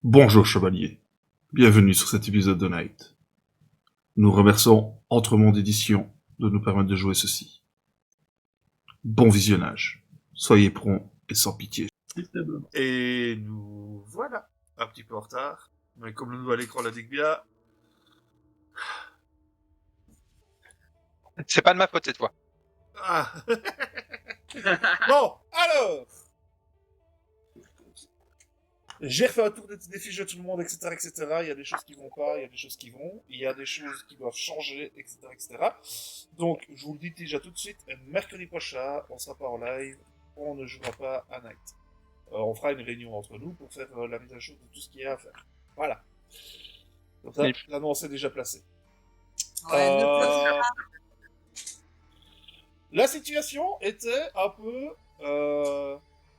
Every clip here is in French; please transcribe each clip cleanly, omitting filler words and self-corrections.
Bonjour chevalier, bienvenue sur cet épisode de Night. Nous remercions Entremonde Édition de nous permettre de jouer ceci. Bon visionnage, soyez prompts et sans pitié. Et nous voilà, un petit peu en retard, mais comme le nouvel écran l'indique bien... C'est pas de ma faute cette fois. Ah. Bon, alors j'ai refait un tour des fiches de tout le monde, etc., etc. Il y a des choses qui vont pas, il y a des choses qui vont, il y a des choses qui doivent changer, etc., etc. Donc, je vous le dis déjà tout de suite, mercredi prochain, on sera pas en live, on ne jouera pas à Night. On fera une réunion entre nous pour faire la mise à jour de tout ce qu'il y a à faire. Voilà. Donc ça, l'annonce est déjà placée. Ouais, ne pleurez Euh, pas. La situation était un peu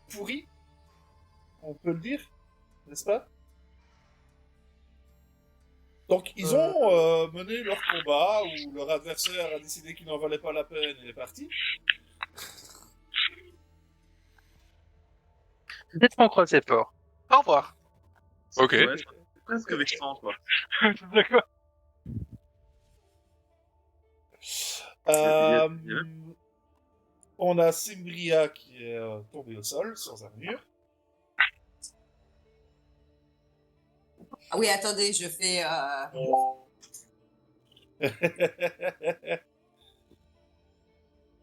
pourrie, on peut le dire, n'est-ce pas? Donc ils ont mené leur combat où leur adversaire a décidé qu'il n'en valait pas la peine et est parti. Peut-être qu'on croise fort. Au revoir. Ok. Ouais, c'est presque vexant, quoi. D'accord. Euh, on a Simbria qui est tombé au sol, sans armure. Ah oui, attendez, je fais.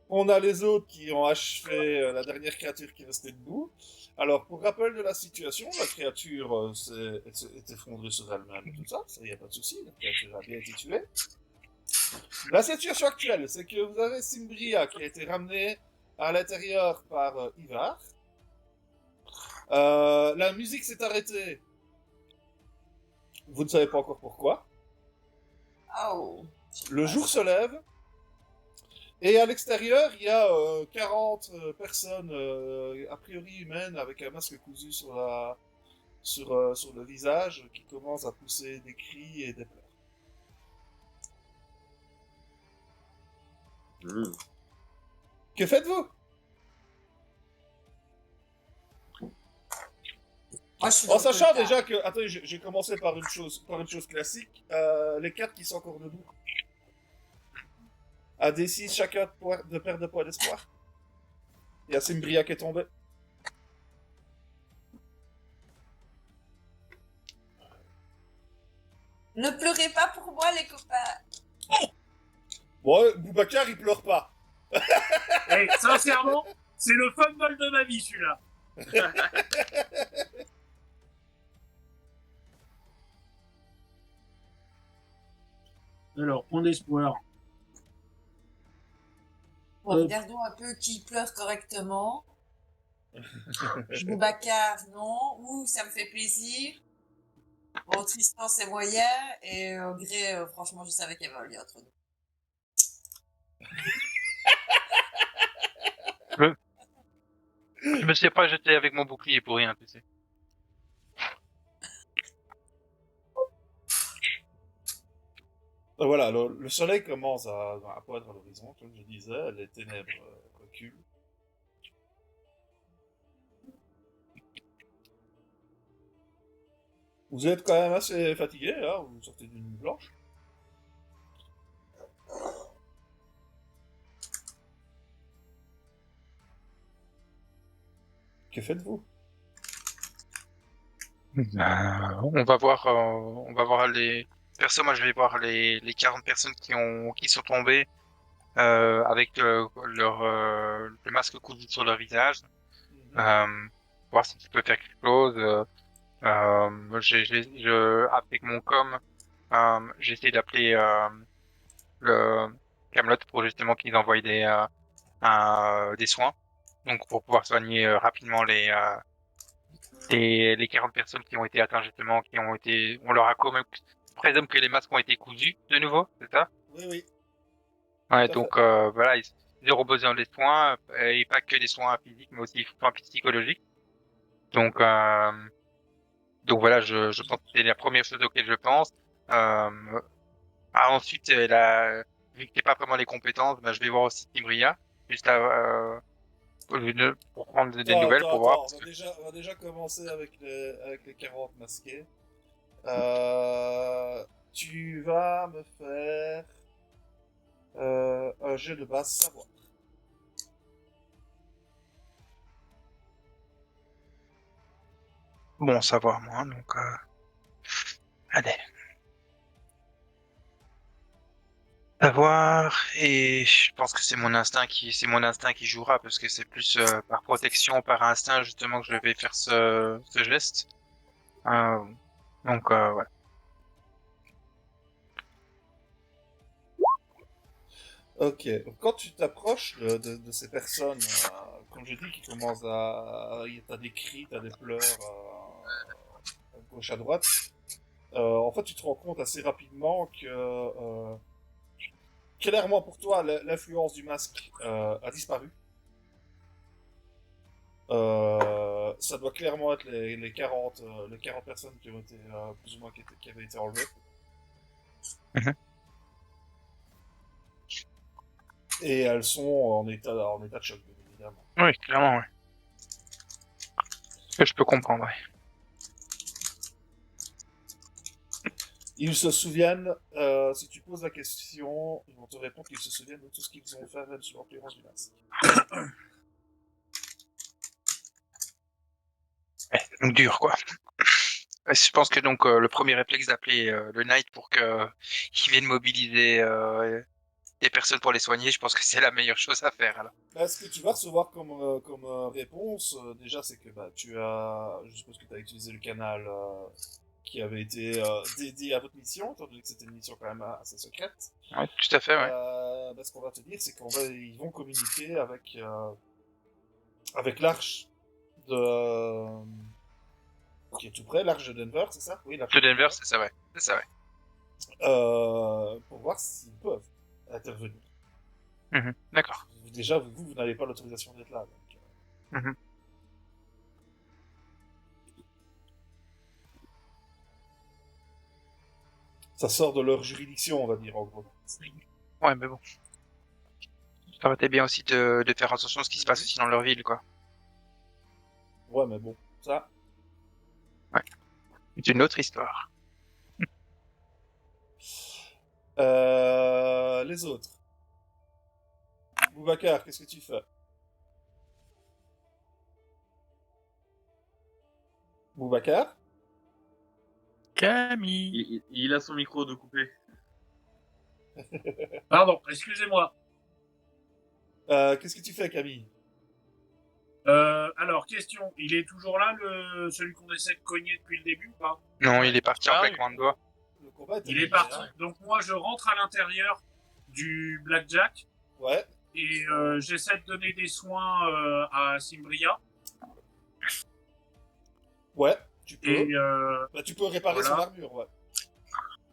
On a les autres qui ont achevé la dernière créature qui restait debout. Alors, pour rappel de la situation, la créature est effondrée sur elle-même et tout ça, ça y a pas de souci, la créature a bien été tuée. La situation actuelle, c'est que vous avez Simbria qui a été ramenée à l'intérieur par Ivar. La musique s'est arrêtée. Vous ne savez pas encore pourquoi. Oh. Le jour se lève. Et à l'extérieur, il y a 40 personnes, a priori humaines, avec un masque cousu sur le visage, qui commencent à pousser des cris et des pleurs. Mmh. Que faites-vous? Moi, je suis En dans sachant le cas. déjà que... Attendez, j'ai commencé par une chose classique. Les 4 qui sont encore debout. À D6, chacun de perte de points d'espoir. Il y a Simbria qui est tombé. Ne pleurez pas pour moi, les copains. Bon, Boubacar, il pleure pas. Hey, sincèrement, c'est le fumble de ma vie, celui-là. Alors, point d'espoir. Bon, regardons un peu qui pleure correctement. Boubacar, non. Ouh, ça me fait plaisir. Bon, Tristan, c'est moyen. Et Grey, franchement, je savais qu'il y avait un lien entre nous. Je me suis pas jeté avec mon bouclier pour rien, tu sais. Voilà, le soleil commence à poindre à l'horizon, comme je disais, les ténèbres reculent. Vous êtes quand même assez fatigué, hein, vous sortez d'une nuit blanche. Que faites-vous? On va voir les perso. Moi, je vais voir les 40 personnes qui sont tombées avec le masque cousu sur leur visage. Voir si tu peux faire quelque chose. Avec mon com, j'ai essayé d'appeler le Camelot pour justement qu'ils envoient des soins, donc pour pouvoir soigner rapidement les 40 personnes qui ont été atteintes justement, on leur a quand même présume que les masques ont été cousus de nouveau, c'est ça? Oui, oui, Ouais, tout à fait. donc voilà, ils auront besoin des soins et pas que des soins physiques, mais aussi des soins psychologiques. Donc voilà, je pense que c'est la première chose auquel je pense. Ensuite, vu que j'ai pas vraiment les compétences, bah, je vais voir aussi Timria, juste pour prendre des nouvelles, pour voir. Parce que... On va déjà commencer avec les 40 masqués. Tu vas me faire un jet de base savoir. Bon, savoir moins, donc... Allez. Savoir, et je pense que c'est mon instinct qui jouera, parce que c'est plus par protection, par instinct, justement, que je vais faire ce geste. Euh, donc, voilà. Ok, donc quand tu t'approches de ces personnes, comme je dis, qui commencent t'as des cris, t'as des pleurs à gauche à droite, en fait tu te rends compte assez rapidement que clairement pour toi l'influence du masque a disparu. Ça doit clairement être les 40 personnes qui ont été plus ou moins qui avaient été enlevées. Mhm. Et elles sont en état de choc, bien évidemment. Oui, clairement, oui. Je peux comprendre, oui. Ils se souviennent, si tu poses la question, ils vont te répondre qu'ils se souviennent de tout ce qu'ils ont fait même sous l'influence du masque. Ouais, donc dur, quoi. Je pense que donc le premier réflexe d'appeler le Knight pour que qu'il vienne mobiliser des personnes pour les soigner, je pense que c'est la meilleure chose à faire. Alors. Là, ce que tu vas recevoir comme réponse, déjà, c'est que bah, je suppose que tu as utilisé le canal qui avait été dédié à votre mission, étant donné que c'était une mission quand même assez secrète. Ouais, tout à fait, ouais. Bah, ce qu'on va te dire, c'est ils vont communiquer avec l'arche qui est tout près, l'arche de Denver, c'est ça? Oui, l'arche De de Denver, Denver. c'est ça, ouais. C'est ça, ouais. Pour voir s'ils peuvent intervenir. D'accord. Déjà, vous n'avez pas l'autorisation d'être là. Donc, Mhm. ça sort de leur juridiction, on va dire, en gros. Ouais, mais bon. Ça aurait été bien aussi de faire attention à ce qui se passe aussi dans leur ville, quoi. Ouais, mais bon, ça. Ouais. C'est une autre histoire. Les autres. Boubacar, qu'est-ce que tu fais? Boubacar? Camille. Il a son micro de coupé. Pardon, excusez-moi. Qu'est-ce que tu fais, Camille? Alors, question, il est toujours là, celui qu'on essaie de cogner depuis le début ou pas? Non, il est parti en Ah, claquement de doigts. Le combat est Il est parti. Donc moi, je rentre à l'intérieur du Blackjack Ouais, et j'essaie de donner des soins à Simbria. ouais, tu peux. Et Bah, tu peux réparer voilà. son armure, ouais.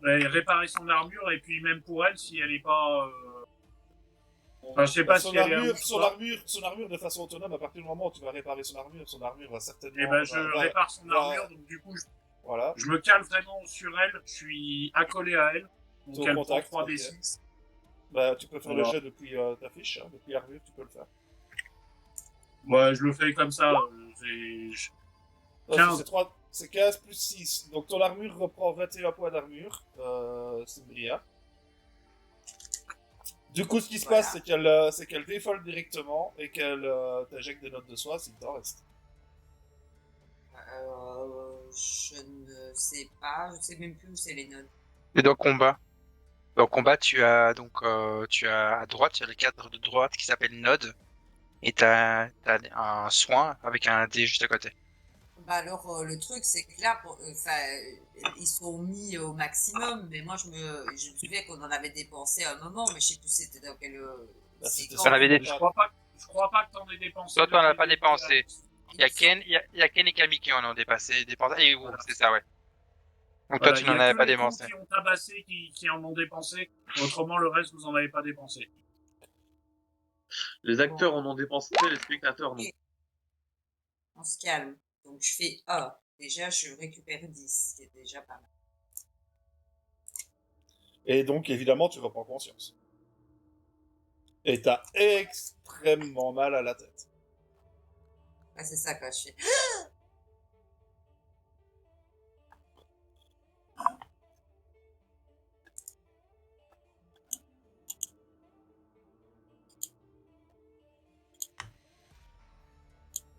Réparer son armure et puis même pour elle, si elle est pas... Enfin, je sais pas Son si elle est armure, rouge ou son pas. armure, son armure de façon autonome, à partir du moment où tu vas réparer son armure va certainement. Et ben je répare son va- armure, donc du coup, Voilà. je me cale vraiment sur elle, je suis accolé à elle. T'es Donc au elle contact, prend ok. 3d6. Bah, tu peux faire le Voilà. jet depuis ta fiche, hein, depuis armure, tu peux le faire. Ouais, je le fais comme ça. Non, 15. c'est 15 plus 6. Donc ton armure reprend 21 points d'armure, c'est brillant. Du coup, ce qui se Voilà. passe, c'est qu'elle défolle directement et qu'elle t'injecte des notes de soie s'il t'en reste. Je ne sais pas, je sais même plus où c'est les notes. Et dans le combat. Dans le combat, tu as à droite, tu as le cadre de droite qui s'appelle Node. Et t'as un soin avec un dé juste à côté. Bah alors, le truc, c'est que là, ils sont mis au maximum, mais moi, je me souviens qu'on en avait dépensé à un moment, mais je sais plus c'était dans quel... Bah, c'est c'était quand. Ça avait des- Je crois pas que t'en aies dépensé. Toi, t'en as pas depuis- dépensé. Il y a Il me Ken, il y a Ken et Camille qui en ont dépensé. Et vous, Voilà. c'est ça, ouais. Donc toi, Voilà, tu il y n'en a avais que pas les coups dépensé. qui ont tabassé qui en ont dépensé. Autrement, le reste, vous en avez pas dépensé. Les acteurs en ont dépensé, les spectateurs non. On se calme. Donc, je fais A. Déjà, je récupère 10, ce qui est déjà pas mal. Et donc, évidemment, tu reprends conscience. Et t'as extrêmement mal à la tête. Ouais, c'est ça quand je fais.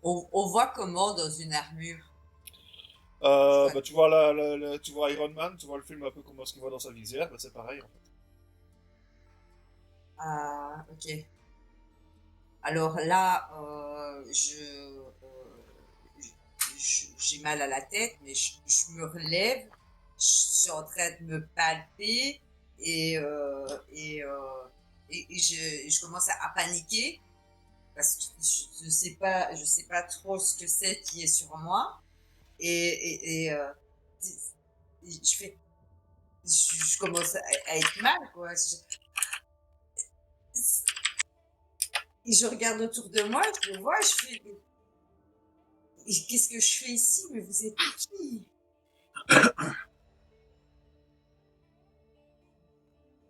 On voit comment dans une armure. Bah, tu vois tu vois Iron Man, tu vois le film un peu comment ce qu'il voit dans sa visière, bah, c'est pareil en fait. Ah, ok. Alors là, j'ai mal à la tête, mais je me relève, je suis en train de me palper et, euh, et, euh, et je commence à paniquer parce que je sais pas trop ce que c'est qui est sur moi et je fais, je commence à être mal, quoi. Et je regarde autour de moi, je le vois, je fais, qu'est-ce que je fais ici? Mais vous êtes qui?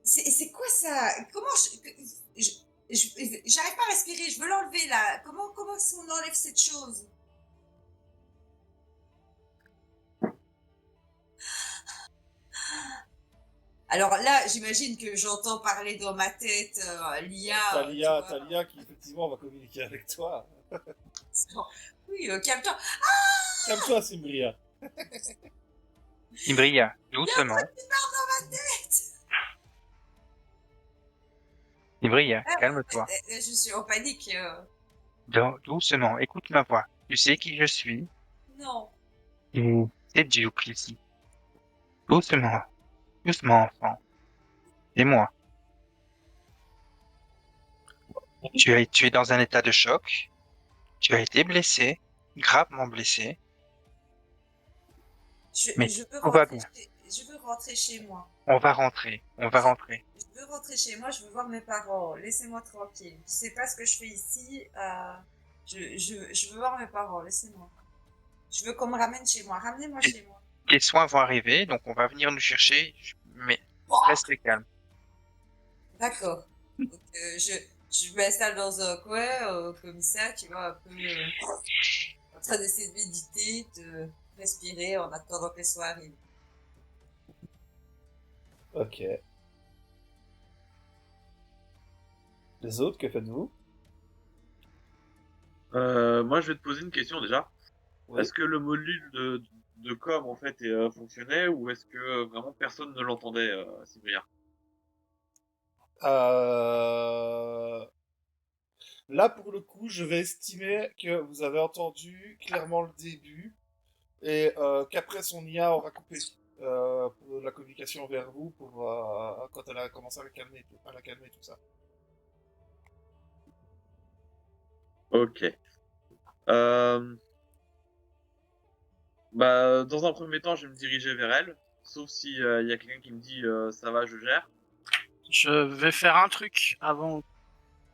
C'est quoi ça? Comment j'arrive pas à respirer, je veux l'enlever là. Comment est-ce qu'on enlève cette chose? Alors là, j'imagine que j'entends parler dans ma tête l'IA, tu vois. T'as l'IA qui effectivement va communiquer avec toi. Genre, oui, calme-toi. Calme-toi, Simbria. Imria, Il y a un doucement. truc qui part dans ma tête. Imria, Ah, calme-toi. je suis en panique. Doucement, écoute ma voix. Tu sais qui je suis. Non. Et c'est Duke ici. Doucement, doucement, enfant. C'est moi. Tu es dans un état de choc. Tu as été blessé, gravement blessé, mais Je veux tout va rentrer bien. je veux rentrer chez moi. On va rentrer, on va rentrer. Je veux rentrer chez moi, je veux voir mes parents. Laissez-moi tranquille. Je sais pas ce que je fais ici. Je veux voir mes parents. Laissez-moi. Je veux qu'on me ramène chez moi. Ramenez-moi chez moi. Les soins vont arriver, donc on va venir nous chercher, mais restez calme. D'accord. Donc, je m'installe dans un coin, comme ça, tu vois, un peu en train d'essayer de méditer, de respirer en attendant que les soirs arrivent. Ok. Les autres, que faites-vous? Moi, je vais te poser une question déjà. Oui. Est-ce que le module de com en fait fonctionnait ou est-ce que vraiment personne ne l'entendait, Cyprien? Euh... Là, pour le coup, je vais estimer que vous avez entendu clairement le début et qu'après son IA aura coupé pour la communication vers vous pour quand elle a commencé à la calmer tout ça. Ok. Euh, Bah, dans un premier temps, je vais me diriger vers elle, sauf si il y a quelqu'un qui me dit ça va, je gère. Je vais faire un truc avant.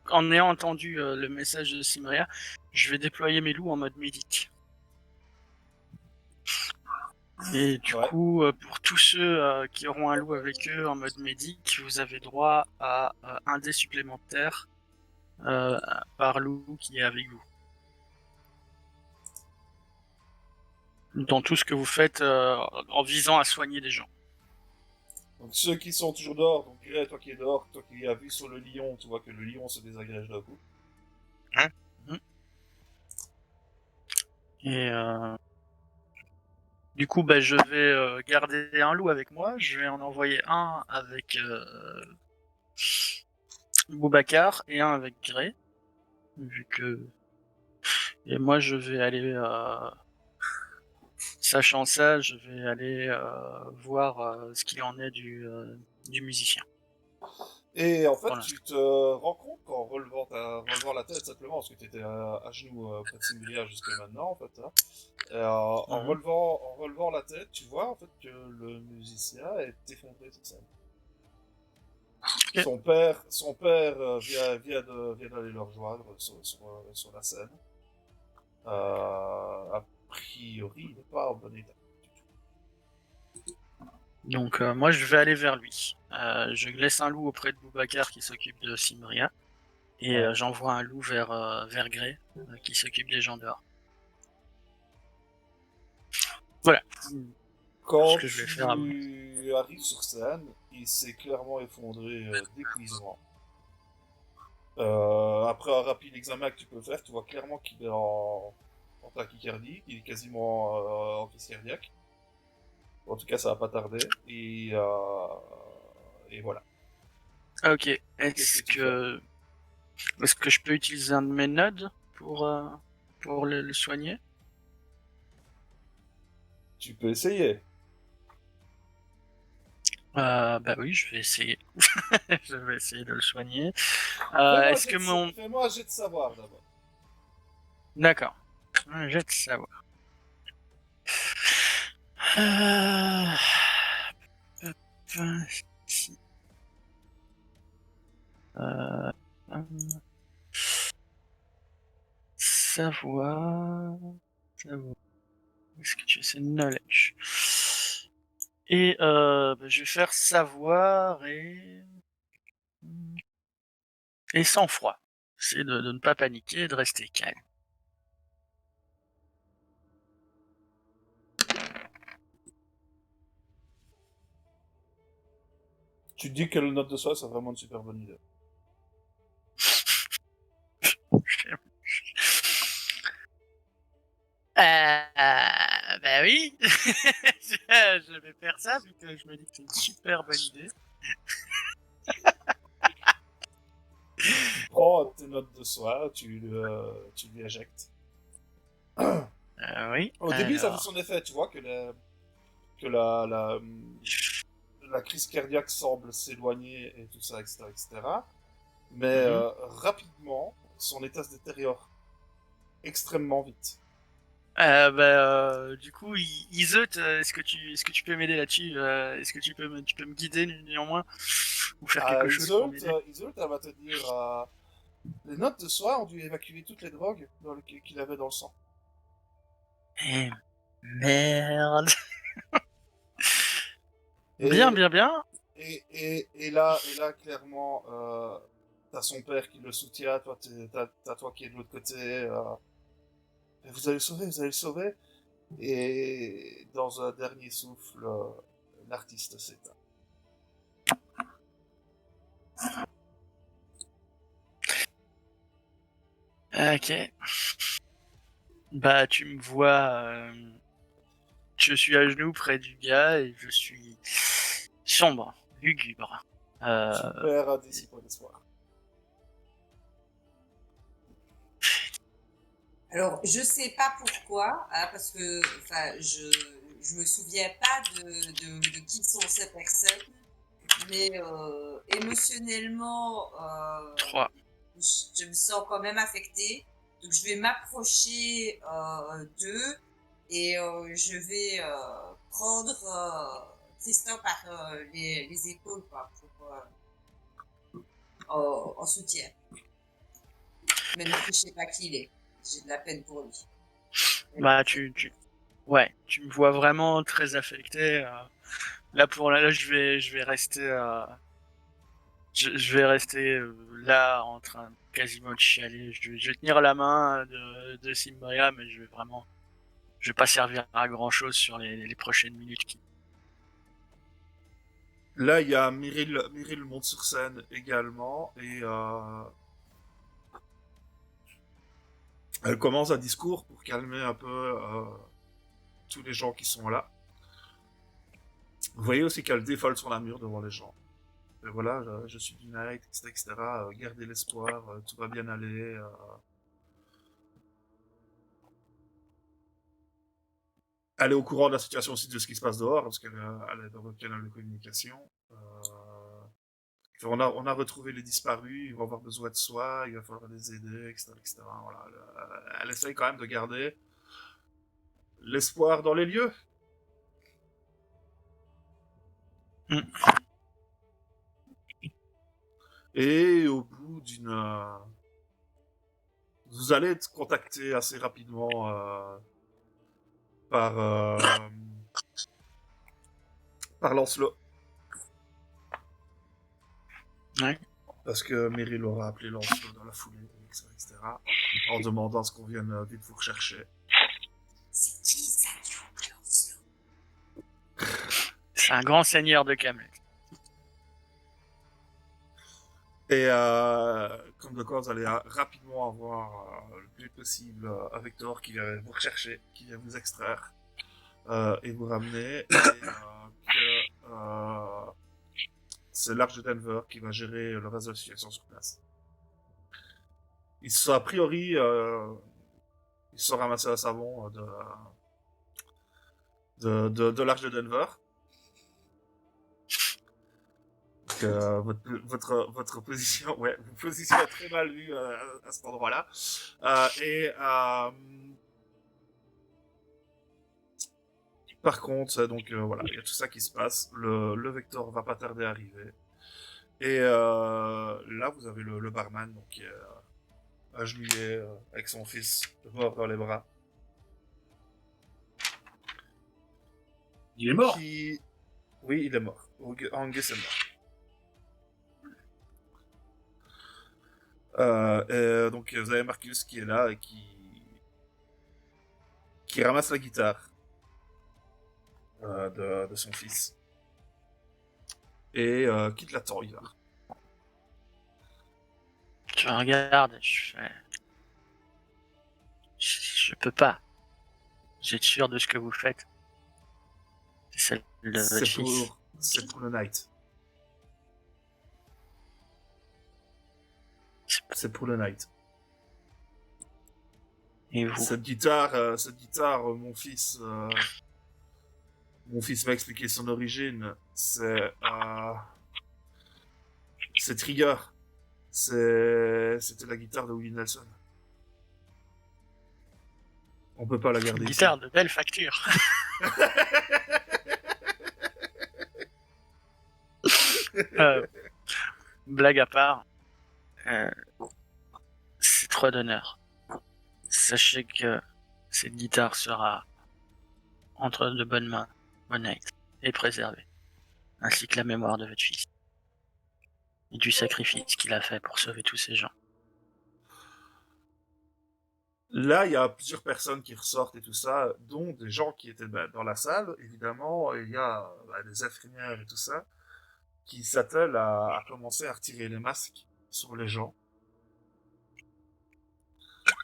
En ayant entendu le message de Simria, je vais déployer mes loups en mode médic. Et du Ouais. coup, pour tous ceux qui auront un loup avec eux en mode médic, vous avez droit à un dé supplémentaire euh, par loup qui est avec vous. Dans tout ce que vous faites en visant à soigner des gens. Donc ceux qui sont toujours dehors, donc toi qui es dehors, toi qui as vu sur le lion, tu vois que le lion se désagrège d'un coup. Et du coup, bah, je vais garder un loup avec moi. Je vais en envoyer un avec Boubacar et un avec Grey. Vu que... Et moi, je vais aller... Sachant ça, je vais aller voir ce qu'il en est du musicien. Et en fait, Voilà. tu te rends compte qu'en relevant la tête simplement, parce que tu étais à genoux près de Similia jusque maintenant, en fait, hein, et, en relevant la tête, tu vois en fait que le musicien est effondré sur scène. Ok. Son père vient d'aller le rejoindre sur la scène. A priori, il n'est pas en bon état. Donc moi, je vais aller vers lui. Je laisse un loup auprès de Boubacar qui s'occupe de Simria. Et Ouais. j'envoie un loup vers Grey qui s'occupe des gens dehors. Quand Ce que je vais faire avant. tu arrives sur scène, il s'est clairement effondré d'épuisement. Après un rapide examen que tu peux faire, tu vois clairement qu'il est en tachycardie, il est quasiment en crise cardiaque. En tout cas, ça va pas tarder. Et voilà. Ok. Qu'est-ce que tu fais? Est-ce que je peux utiliser un de mes nodes pour le soigner? Tu peux essayer. Bah oui, je vais essayer. Je vais essayer de le soigner. Est-ce que mon... Fais-moi un jet de savoir d'abord. D'accord. Un jet de savoir. Euh... si. Euh... Savoir... Savoir... Est-ce que tu sais knowledge? Et bah, je vais faire savoir et sang-froid. C'est de ne pas paniquer et de rester calme. Tu te dis que le note de soi, c'est vraiment une super bonne idée. Bah oui, je vais faire ça vu que je me dis que c'est une super bonne idée. Tu prends tes notes de soi, tu les éjectes. Oui. Au début, ça fait Alors, son effet, tu vois, que la crise cardiaque semble s'éloigner et tout ça, etc., etc. Mais rapidement, son état se détériore extrêmement vite. du coup, Iseut, est-ce que tu peux m'aider là-dessus? Est-ce que tu peux me guider néanmoins ou faire quelque chose pour m'aider? Isolt, elle va te dire les notes de soi ont dû évacuer toutes les drogues qu'il avait dans le sang. Eh, merde. Bien, Et, bien, bien. et là, clairement, t'as son père qui le soutient, t'as toi qui est de l'autre côté. Et vous allez le sauver, vous allez le sauver. Et dans un dernier souffle, l'artiste s'éteint. Ok. Bah, tu me vois. Je suis à genoux près du gars et je suis sombre, lugubre. Tu perds un des 6 points d'espoir. Alors, je sais pas pourquoi, hein, parce que enfin, je me souviens pas de qui sont ces personnes, mais émotionnellement, 3. je me sens quand même affectée. Donc, je vais m'approcher d'eux et je vais prendre Tristan par les épaules quoi, en soutien. Même si je sais pas qui il est. J'ai de la peine pour lui. Bah, ouais, tu me vois vraiment très affecté. Là, je vais rester, je vais rester là en train quasiment de chialer. Je vais tenir la main de Simboya, mais je vais pas servir à grand chose sur les prochaines minutes Là, il y a Meryl monte sur scène également, et elle commence un discours pour calmer un peu tous les gens qui sont là. Vous voyez aussi qu'elle défale sur la mur devant les gens. Et voilà, je suis du Night, etc., etc. Gardez l'espoir, tout va bien aller. Elle est au courant de la situation aussi de ce qui se passe dehors, parce elle est dans le canal de communication. On a retrouvé les disparus, ils vont avoir besoin de soi, il va falloir les aider, etc., etc. Voilà. Elle essaye quand même de garder l'espoir dans les lieux. Mm. Et au bout vous allez être contacté assez rapidement par, par Lancelot. Ouais. Parce que Meryl aura appelé Lancelot dans la foulée, etc., etc. En demandant ce qu'on vienne vite vous rechercher. C'est qui ça, Lancelot? C'est un grand seigneur de Camelot. Et comme de quoi, vous allez rapidement avoir le plus possible un Vector qui vient vous rechercher, qui vient vous extraire et vous ramener. Et c'est l'Arche de Denver qui va gérer le reste de la situation sur place. Ils sont a priori, ils sont ramassés un savon de l'Arche de Denver. Donc, votre position, ouais, votre position est très mal vue à cet endroit-là. Par contre, donc voilà, il y a tout ça qui se passe. Le Vector va pas tarder à arriver. Et là, vous avez le barman, donc qui est agenouillé avec son fils mort dans les bras. Il est mort. Oui, il est mort. Angus est mort. Donc vous avez Marcus qui est là et qui ramasse la guitare de son fils et quitte la torre. Je regarde, je peux pas. Vous êtes sûr de ce que vous faites? C'est celle de votre fils. C'est pour le night. C'est pour le night. Et vous? Cette guitare, mon fils m'a expliqué son origine. C'est Trigger. C'était la guitare de Willie Nelson. On peut pas la garder ici. Guitare de belle facture. Blague à part, c'est trop d'honneur. Sachez que cette guitare sera entre de bonnes mains, honnête et préservée, ainsi que la mémoire de votre fils et du sacrifice qu'il a fait pour sauver tous ces gens. Là, il y a plusieurs personnes qui ressortent et tout ça, dont des gens qui étaient dans la salle, évidemment. Il y a des infirmières et tout ça, qui s'attellent à commencer à retirer les masques sur les gens.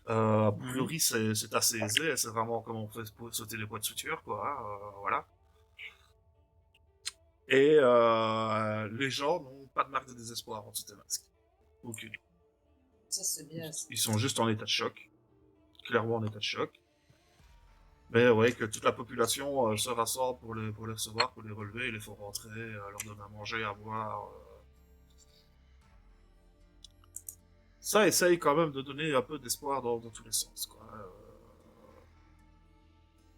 A priori, c'est assez aisé, c'est vraiment comme on fait sauter les poids de suture, quoi. Voilà. Et les gens n'ont pas de marque de désespoir en dessous des masques. Aucune. Ça, c'est bien. Ils sont juste en état de choc. Clairement en état de choc. Mais ouais, que toute la population se rassemble pour les recevoir, pour les relever, ils les font rentrer, leur donner à manger, à boire. Ça essaye quand même de donner un peu d'espoir dans tous les sens, quoi.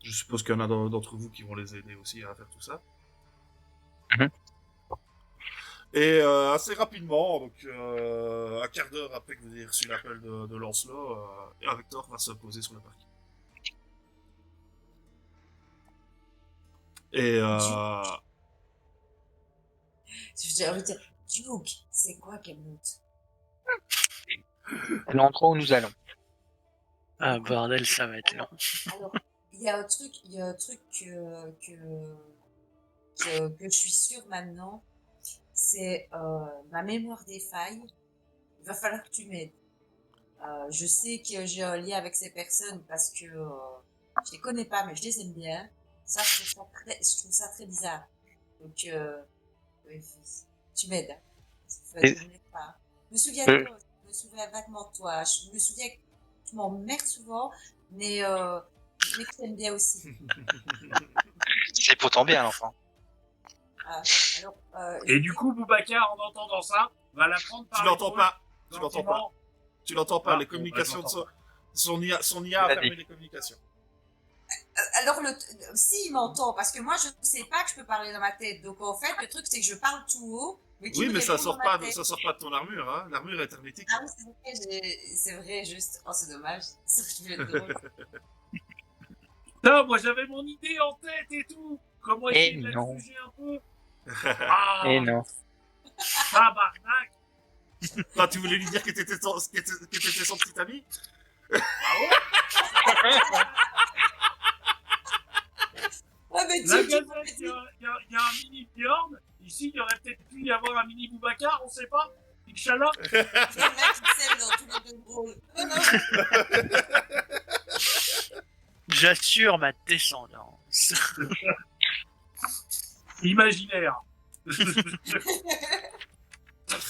Je suppose qu'il y en a d'entre vous qui vont les aider aussi à faire tout ça. Mhm. Et assez rapidement, donc un quart d'heure après que vous ayez reçu l'appel de Lancelot, Vector va se poser sur le parking. Et J'ai envie de dire, Duke, c'est quoi Camelot? L'endroit où nous allons. Ah bordel, ça va être long. Alors, il y a un truc que je suis sûre maintenant, c'est ma mémoire des failles. Il va falloir que tu m'aides. Je sais que j'ai un lien avec ces personnes parce que je les connais pas, mais je les aime bien. Ça, je trouve ça très bizarre. Donc, oui, tu m'aides. Hein. Et- Je me souviens de toi, je me souviens vaguement de toi. Je me souviens que tu m'emmerdes souvent, mais que je t'aime bien aussi. C'est pourtant bien, l'enfant. Alors, Et du coup, Boubacar, en entendant ça, va la prendre par tu l'entends l'épaule, pas. Tu l'entends pas. gentiment. Tu l'entends pas. Ah, les bon, communications bah, je de l'entends. son IA a Il a fermé dit. les communications. alors si il m'entend, parce que moi je ne sais pas que je peux parler dans ma tête. Donc en fait, le truc c'est que je parle tout haut, mais qui Oui, me mais ça répond sort dans pas, ma tête. ça sort pas de ton armure, hein. L'armure est hermétique. Ah oui, c'est vrai, juste. Oh, c'est dommage. Ça, je vais être drôle. Putain, moi j'avais mon idée en tête et tout. Comment Eh essayer de la non. juger un peu? Ah, Et non. tabarnak. Enfin, tu voulais lui dire que t'étais son petit ami? Ouais, mais La Gazette, il y a un mini Bjorn. Ici, il y aurait peut-être pu y avoir un mini Boubacar, on sait pas. Inch'Allah. Il y a le mec qui s'aime dans tous les deux rôles. J'assure ma descendance. Imaginaire.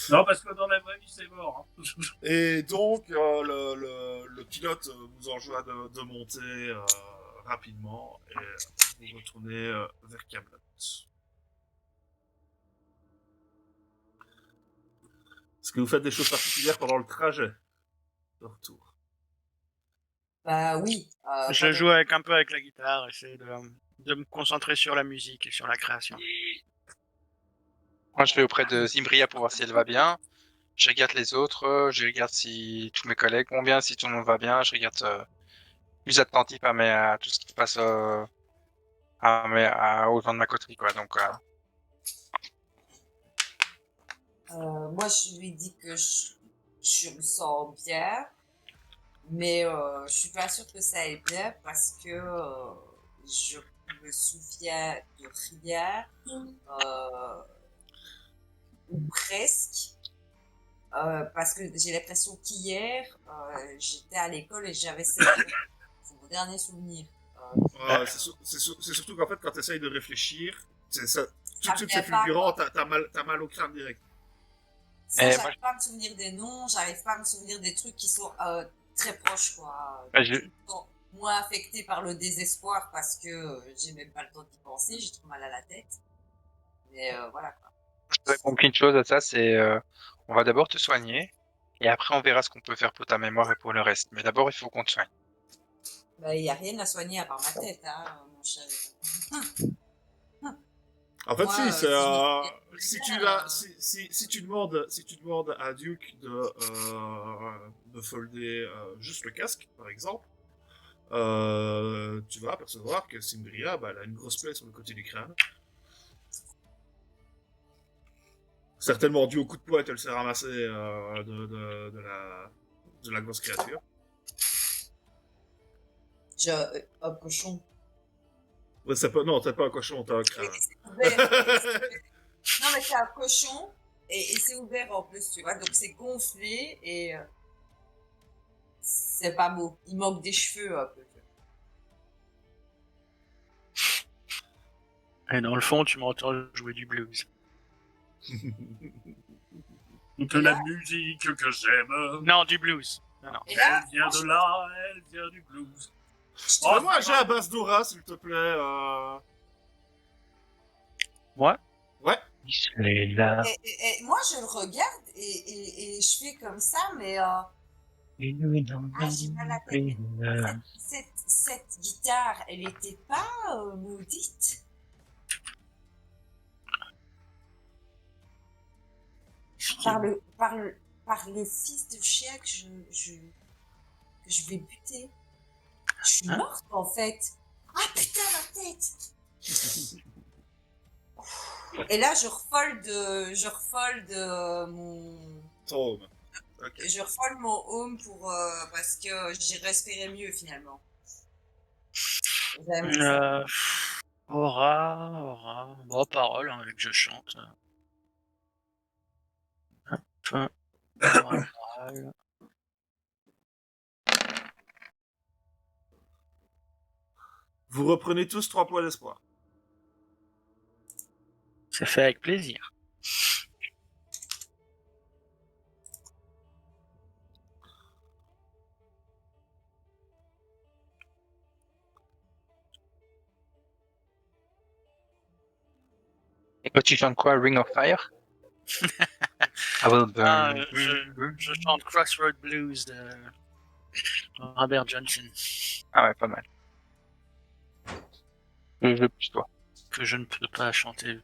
Non, parce que dans la vraie vie, c'est mort. Hein. Et donc, le pilote vous enjoint de monter rapidement et vous retournez vers Camelot. Est-ce que vous faites des choses particulières pendant le trajet de retour? Bah oui. Je joue un peu avec la guitare, essayer de me concentrer sur la musique et sur la création. Moi, je vais auprès de Zimbria pour voir si elle va bien. Je regarde les autres, je regarde si tous mes collègues vont bien, si tout le monde va bien. Je regarde plus attentif à tout ce qui se passe aux gens de ma coterie, quoi. Donc, Moi, je lui dis que je me sens bien, mais je suis pas sûre que ça aille bien parce que je me souviens de rien, ou presque, parce que j'ai l'impression qu'hier, j'étais à l'école et j'avais 7 ans. C'est mon dernier souvenir. C'est surtout qu'en fait, quand tu essayes de réfléchir, c'est ça. Tout Ça de suite, vient c'est pas, fulgurant, quoi. t'as mal au crâne direct. Ça, moi, j'arrive pas à me souvenir des noms, j'arrive pas à me souvenir des trucs qui sont très proches, quoi. Bah, Tout le temps moins affecté par le désespoir parce que j'ai même pas le temps d'y penser, j'ai trop mal à la tête. Mais voilà, quoi. je te réponds qu'une chose à ça, c'est on va d'abord te soigner et après on verra ce qu'on peut faire pour ta mémoire et pour le reste. Mais d'abord, il faut qu'on te soigne. Bah, y a rien à soigner à part ma tête, hein, mon cher. En fait, Moi, si, c'est, si je me si souviens, tu as, si tu demandes à Duke de folder juste le casque, par exemple, tu vas apercevoir que Cimbria, bah, elle a une grosse plaie sur le côté du crâne. Certainement dû au coup de poing qu'elle s'est ramassée de la grosse créature. un cochon. Ouais, non, t'as pas un cochon, t'as un crâne. Et c'est ouvert. Non, mais c'est un cochon et c'est ouvert en plus, tu vois. Donc c'est gonflé et c'est pas beau. Il manque des cheveux un peu. Et dans le fond, tu m'entends jouer du blues. Que la musique que j'aime, Non, du blues. Non. Et là, elle vient de là, elle vient du blues. je Oh, trouve- Moi, j'ai un basse Dora, s'il te plaît. Moi Ouais. Il est là. et moi, je le regarde et je fais comme ça, mais j'ai mal à la tête. Cette guitare, elle était pas maudite. Par le fils de chien que je vais buter. Je suis Hein? morte en fait. Ah putain ma tête. Et là je refole de mon Tome. Ok. je refole mon home pour parce que j'ai respiré mieux finalement. J'aime ça. Aura. Bon, parole, hein, vu que je chante. Hop. Parole. Vous reprenez tous 3 points d'espoir. C'est fait avec plaisir. Et toi, tu chantes quoi, Ring of Fire? I will burn. Je chante Crossroad Blues de Robert Johnson, Ah ouais, pas mal. Je veux plus toi. que je ne peux pas chanter,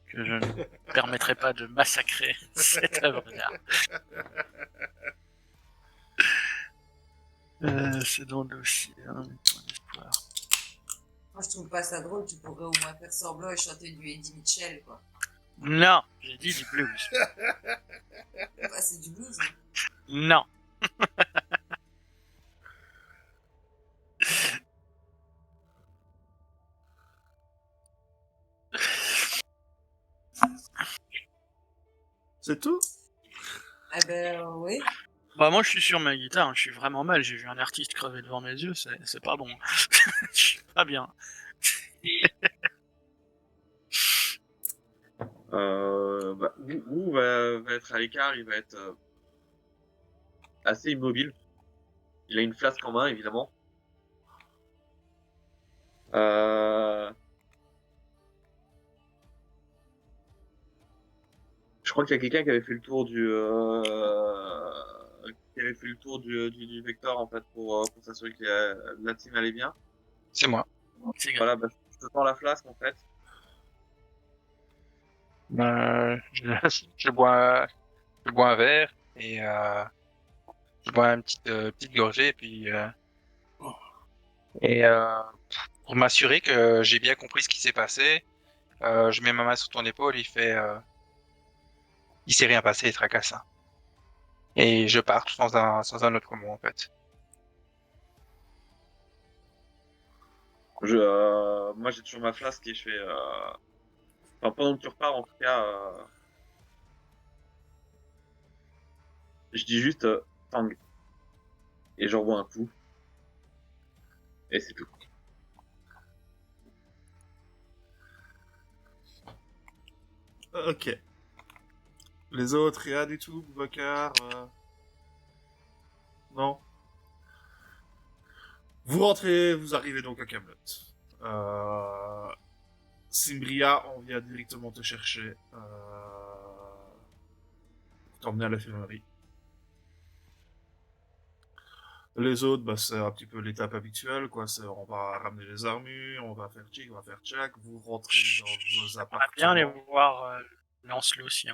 que je ne permettrai pas de massacrer cette œuvre-là. C'est dans le dossier, hein, point d'espoir. Moi je trouve pas ça drôle, tu pourrais au moins faire semblant et chanter du Eddie Mitchell quoi. Non, j'ai dit du blues. Bah, c'est du blues. Hein. Non. C'est tout? Ah ben oui. Bah moi je suis sur ma guitare, je suis vraiment mal, j'ai vu un artiste crever devant mes yeux, c'est pas bon. Je suis pas bien. Wu va être à l'écart, il va être assez immobile. Il a une flasque en main, évidemment. Je crois qu'il y a quelqu'un qui avait fait le tour du vecteur, en fait, pour s'assurer que la team allait bien. C'est moi. C'est grave. Voilà, bah, je te tends la flasque, en fait. Je bois un verre et je bois une petite gorgée et pour m'assurer que j'ai bien compris ce qui s'est passé, je mets ma main sur ton épaule, il s'est rien passé, il tracassa. Et je pars sans un autre mot en fait. Moi, j'ai toujours ma flasque et je fais... Enfin, pendant que tu repars, en tout cas, je dis juste Tang. Et j'en bois un coup. Et c'est tout. Ok. Les autres, rien du tout, Boubacar non. Vous rentrez, vous arrivez donc à Camelot. Simbria, on vient directement te chercher pour t'emmener à l'infirmerie. Les autres, bah, c'est un petit peu l'étape habituelle, quoi. On va ramener les armures, on va faire tchic, on va faire tchac. Vous rentrez dans vos J'aimerais bien aller appartements. voir Lancelot aussi.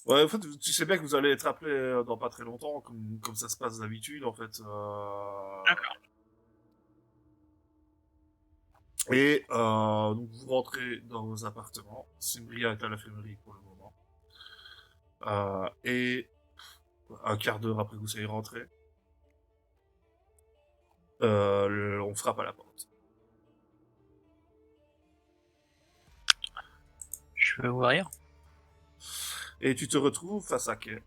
Ouais, en fait, tu sais bien que vous allez être appelé dans pas très longtemps, comme ça se passe d'habitude, en fait. D'accord. Et donc vous rentrez dans vos appartements. Simbria est à l'infirmerie pour le moment. Et un quart d'heure après que vous soyez rentré, on frappe à la porte. Je veux ouvrir. Et tu te retrouves face à Kay,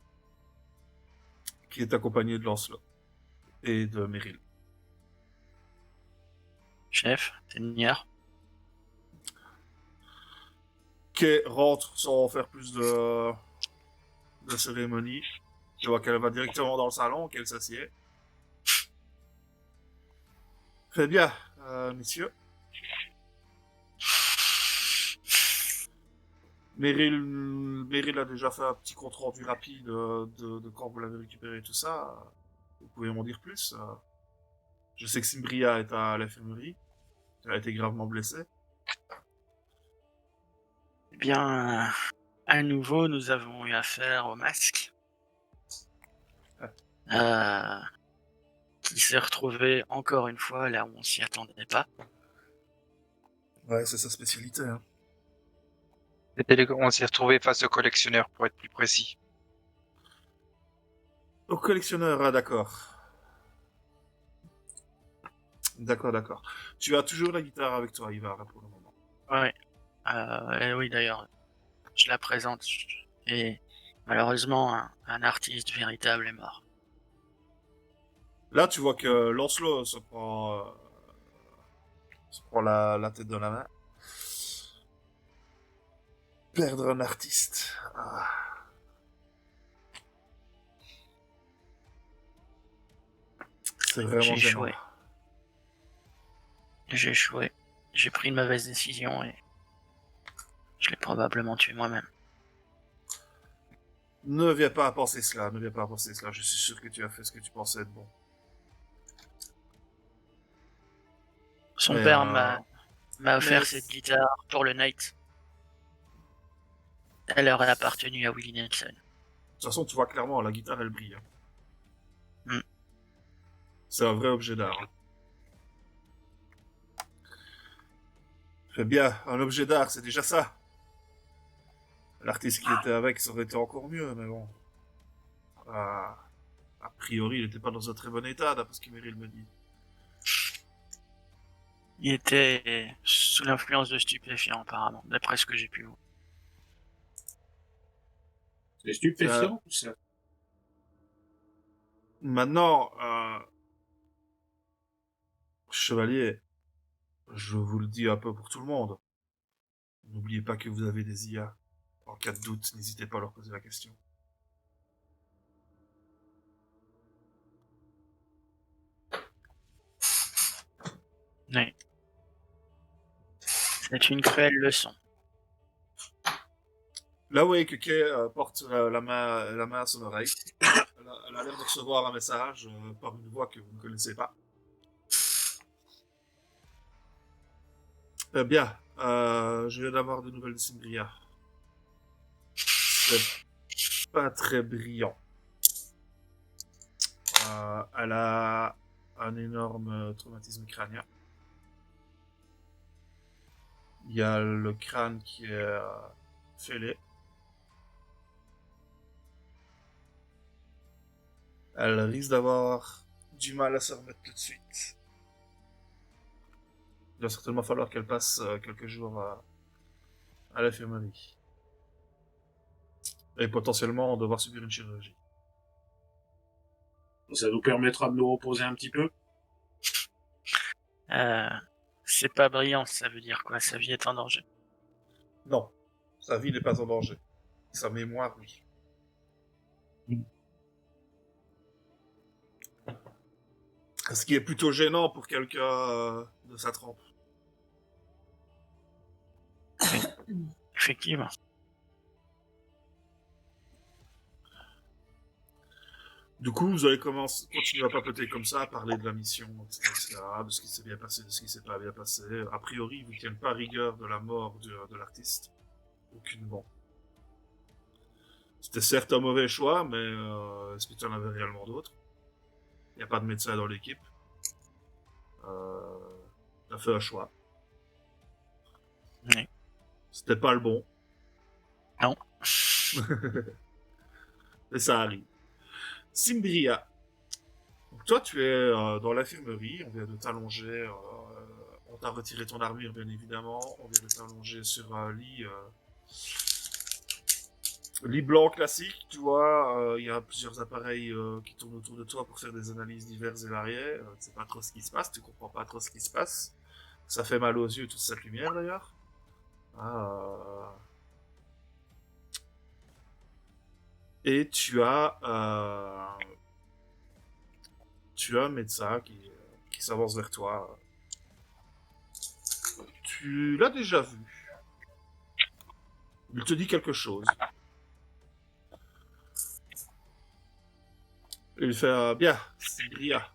qui est accompagné de Lancelot et de Meryl. Chef, Seigneur. Kay rentre sans faire plus de cérémonie. Tu vois qu'elle va directement dans le salon, qu'elle s'assied. Très bien, messieurs. Meryl a déjà fait un petit compte rendu rapide de quand vous l'avez récupéré et tout ça. Vous pouvez m'en dire plus. Je sais que Simbria est à l'infirmerie. Elle a été gravement blessée. Eh bien, à nouveau, nous avons eu affaire au masque. Qui s'est retrouvé encore une fois là où on s'y attendait pas. Ouais, c'est sa spécialité. Hein. On s'est retrouvé face au collectionneur pour être plus précis. Au collectionneur, ah, d'accord. D'accord. Tu as toujours la guitare avec toi, Ivar, pour le moment. Ouais. Et oui, d'ailleurs, je la présente. Et malheureusement, un artiste véritable est mort. Là, tu vois que Lancelot se prend la tête dans la main. Perdre un artiste. Ah. C'est vraiment J'ai gênant. échoué. J'ai échoué. J'ai pris une mauvaise décision et je l'ai probablement tué moi-même. Ne viens pas à penser cela, Je suis sûr que tu as fait ce que tu pensais être bon. Son Mais, père m'a offert mais- cette guitare pour le night. Elle aurait appartenu à Willie Nelson. De toute façon, tu vois clairement, la guitare, elle brille. Hein. Mm. C'est un vrai objet d'art. Hein. Très bien, un objet d'art, c'est déjà ça. L'artiste qui était avec, ça aurait été encore mieux, mais bon. Ah, a priori, il n'était pas dans un très bon état, d'après ce que Meryl me dit. Il était sous l'influence de stupéfiants, apparemment, d'après ce que j'ai pu voir. C'est stupéfiant, tout ça. Maintenant, chevalier, je vous le dis un peu pour tout le monde. N'oubliez pas que vous avez des IA. En cas de doute, n'hésitez pas à leur poser la question. Oui. C'est une cruelle leçon. Là, vous voyez que Kay porte la main à son oreille. Elle a l'air de recevoir un message par une voix que vous ne connaissez pas. Bien, je viens d'avoir des nouvelles de Symbria. C'est pas très brillant. Elle a un énorme traumatisme crânien. Il y a le crâne qui est fêlé. Elle risque d'avoir du mal à se remettre tout de suite. Il va certainement falloir qu'elle passe quelques jours à l'infirmerie. Et potentiellement devoir subir une chirurgie. Ça nous permettra de nous reposer un petit peu. C'est pas brillant, ça veut dire quoi? Sa vie est en danger. Non, sa vie n'est pas en danger. Sa mémoire, oui. Ce qui est plutôt gênant pour quelqu'un de sa trempe. Effectivement. Du coup, vous allez continuer à papoter comme ça, à parler de la mission, etc., de ce qui s'est bien passé, de ce qui s'est pas bien passé. A priori, ils vous tiennent pas rigueur de la mort de l'artiste. Aucunement. C'était certes un mauvais choix, mais est-ce que tu en avais réellement d'autres? Il n'y a pas de médecin dans l'équipe. T'as fait un choix. Oui. C'était pas le bon. Non. Et ça arrive. Symbria. Donc toi, tu es dans l'infirmerie. On vient de t'allonger. On t'a retiré ton armure, bien évidemment. On vient de t'allonger sur un lit. Lit blanc classique, tu vois. Il y a plusieurs appareils qui tournent autour de toi pour faire des analyses diverses et variées. Tu sais pas trop ce qui se passe. Tu comprends pas trop ce qui se passe. Ça fait mal aux yeux, toute cette lumière, d'ailleurs. Et tu as un médecin qui s'avance vers toi. Tu l'as déjà vu. Il te dit quelque chose. Il fait bien, Symbria.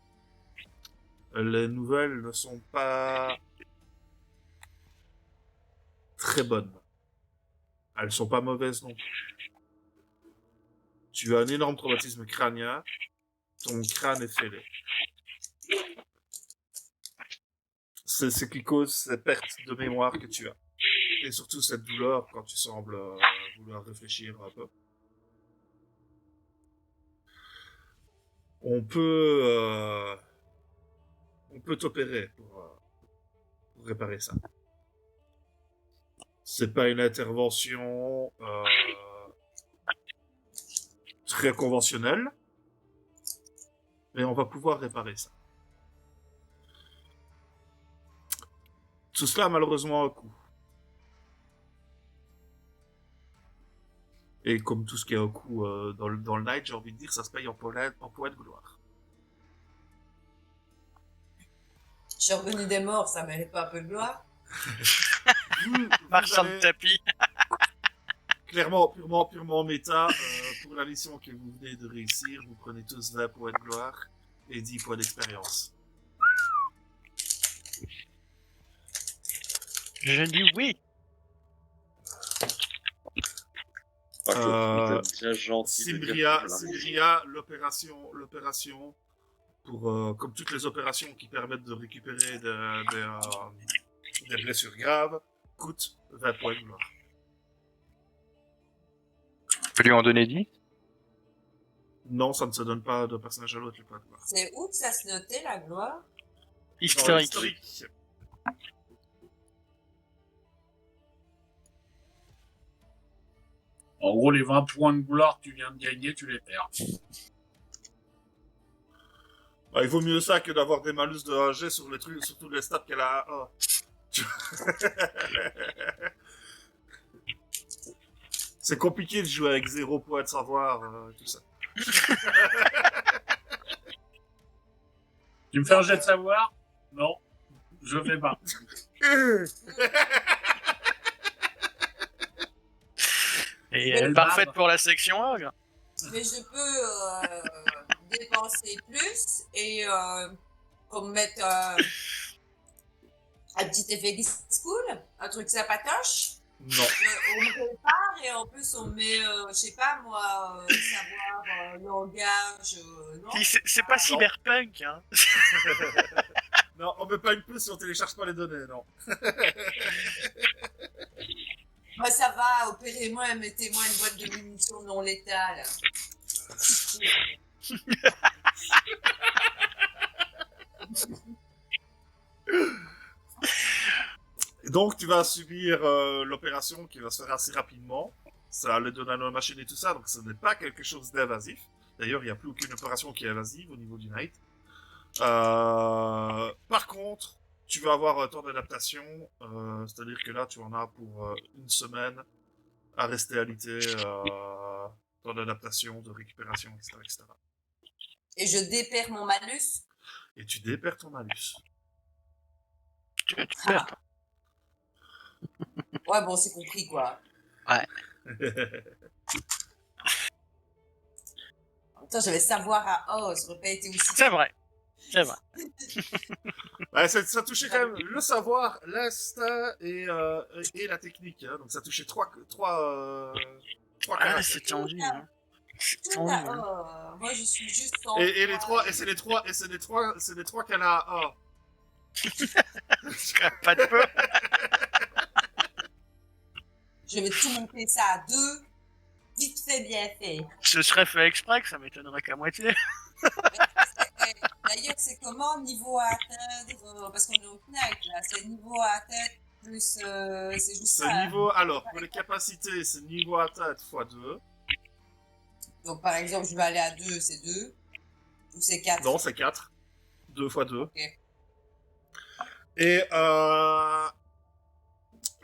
Les nouvelles ne sont pas très bonnes. Elles sont pas mauvaises non plus. Tu as un énorme traumatisme crânien. Ton crâne est fêlé. C'est ce qui cause cette perte de mémoire que tu as. Et surtout cette douleur quand tu sembles vouloir réfléchir un peu. On peut t'opérer pour réparer ça. C'est pas une intervention très conventionnelle, mais on va pouvoir réparer ça. Tout cela a malheureusement un coût. Et comme tout ce qui est un coût dans le night, j'ai envie de dire, ça se paye en points de gloire. Je suis revenu des morts, ça mérite pas un peu de gloire? Marchand avez de tapis. clairement, purement méta, pour la mission que vous venez de réussir, vous prenez tous 20 points de gloire et 10 points d'expérience. Je dis oui. C'est bien gentil de dire ça, là. Symbria, l'opération, pour, comme toutes les opérations qui permettent de récupérer des blessures graves, coûte 20 points de gloire. Tu peux lui en donner 10? Non, ça ne se donne pas d'un personnage à l'autre, les points de gloire. C'est où que ça se notait, la gloire? Historique. Historique. En gros, les 20 points de gloire que tu viens de gagner, tu les perds. Bah, il vaut mieux ça que d'avoir des malus de AG sur les trucs, sur tous les stats qu'elle a. Oh. C'est compliqué de jouer avec 0 points de savoir, tout ça. Tu me fais un jet de savoir? Non, je fais pas. Et Belle parfaite barbe. pour la section ogre. Mais je peux dépenser plus et comme mettre un petit effet school, un truc sympatoche. Non. On me prépare et en plus on met, je sais pas moi, savoir, langage, non? C'est pas cyberpunk, hein. Non, on met pas une plus si on télécharge pas les données, non. Moi ça va, opérez-moi, mettez-moi une boîte de munitions non létales. Donc, tu vas subir l'opération qui va se faire assez rapidement. Ça a l'aide de nanomachines et tout ça, donc ce n'est pas quelque chose d'évasif. D'ailleurs, il n'y a plus aucune opération qui est évasive au niveau du Night. Par contre, tu vas avoir un temps d'adaptation, c'est-à-dire que là, tu en as pour une semaine à rester alité, temps d'adaptation, de récupération, etc., etc. Et je déperds mon malus. Et tu déperds ton malus. Tu perds. Ouais, bon, c'est compris quoi. Attends, j'avais savoir à oh, ça aurait pas été aussi. C'est vrai. C'est vrai. Ouais, ça touchait quand même le savoir, l'instinct et la technique. Hein. Donc ça touchait trois Ah, caractères. c'est tendu, hein. C'est Tout tendu, à hein. oh, moi je suis juste en. Et les trois, et c'est les trois qu'elle a. Oh. Pas de peu. Je vais tout monter ça à 2. Vite fait, bien fait. Ce serait fait exprès, que ça m'étonnerait qu'à moitié. D'ailleurs, c'est comment niveau à atteindre parce qu'on est au Knight là, c'est niveau à atteindre plus c'est juste Ce ça. niveau, alors, pour les capacités, c'est niveau atteinte x2. Donc par exemple, je vais aller à 2, c'est 2. Ou c'est 4. Non, c'est 4. 2 x 2. Ok.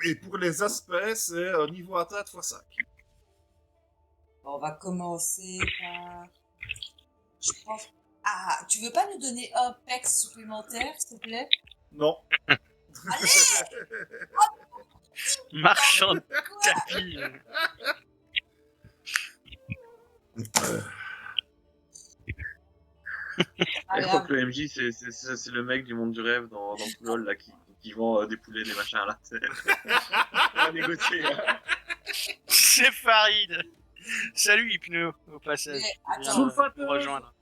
Et pour les aspects, c'est niveau atteinte x 5. On va commencer par. Je pense. Ah, tu veux pas nous donner un pex supplémentaire, s'il te plaît? Non. Allez! Marchand de tapis. Ah, Je crois que le MJ, c'est le mec du monde du rêve dans Poulol, là, qui vend des poulets, des machins, là. On va négocier, là. C'est Farid. Salut Hypno, au passage. Mais Viens attends, me rejoindre.